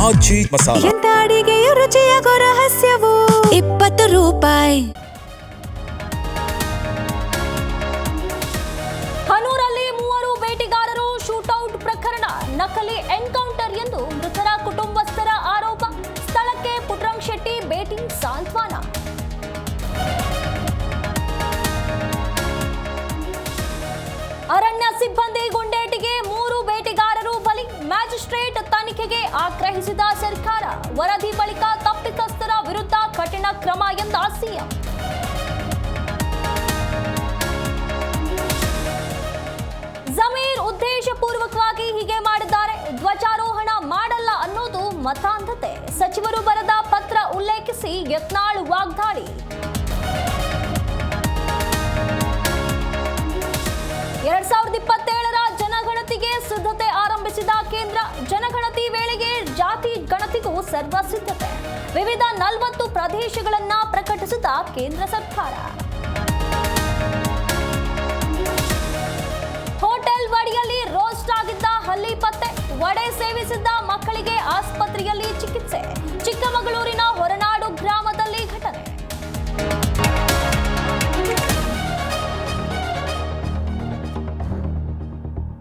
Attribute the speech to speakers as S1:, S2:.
S1: ಆಜಿ ಮಸಾಲ.
S2: ಎಂತ ಅಡಿಗೆಯ ರುಚಿಯಾಗೋ ರಹಸ್ಯವು 20 ರೂಪಾಯಿ.
S3: ಹನೂರಲ್ಲಿ 3 ಬೇಟೆಗಾರರು ಶೂಟೌಟ್ ಪ್ರಕರಣ ನಕಲಿ ಎನ್ಕೌಂಟರ್ ಎಂದು ಮೃತರ ಕುಟುಂಬಸ್ಥರ ಆರೋಪ. ಸ್ಥಳಕ್ಕೆ ಪುಟ್ರಂಗ್ ಶೆಟ್ಟಿ ಭೇಟಿ ಸಾಂತ್ವನ. ಅರಣ್ಯ ಸಿಬ್ಬಂದಿ ಗುಂಡೇಟಿಗೆ 3 ಬೇಟೆಗಾರರು ಬಲಿ. ಮ್ಯಾಜಿಸ್ಟ್ರೇಟ್ ತನಿಖೆಗೆ ಆಗ್ರಹಿಸಿದ ಸರ್ಕಾರ. ವರದಿ ಬಳಿಕ ತಪ್ಪಿತಸ್ಥರ ವಿರುದ್ಧ ಕಠಿಣ ಕ್ರಮ ಎಂದ ಸಿಎಂ. ಜಮೀರ್ ಉದ್ದೇಶಪೂರ್ವಕವಾಗಿ ಹೀಗೆ ಮಾಡಿದ್ದಾರೆ, ಧ್ವಜಾರೋಹಣ ಮಾಡಲ್ಲ ಅನ್ನೋದು ಮತಾಂಧತೆ. ಸಚಿವರು ಬರೆದ ಪತ್ರ ಉಲ್ಲೇಖಿಸಿ ಯತ್ನಾಳ್ ವಾಗ್ದಾಳಿ. 2027ರ ಜನಗಣತಿಗೆ ಸಿದ್ಧತೆ ಆರಂಭಿಸಿದ ಕೇಂದ್ರ. ಜನಗಣತಿ ವೇಳೆಗೆ ಜಾತಿ ಗಣತಿಗೂ ಸರ್ವ ಸಿದ್ಧತೆ. ವಿವಿಧ 40 ಪ್ರದೇಶಗಳನ್ನ ಪ್ರಕಟಿಸಿದ ಕೇಂದ್ರ ಸರ್ಕಾರ. ಹೋಟೆಲ್ ವಡಿಯಲ್ಲಿ ರೋಸ್ಟ್ ಆಗಿದ್ದ ಹಲ್ಲಿ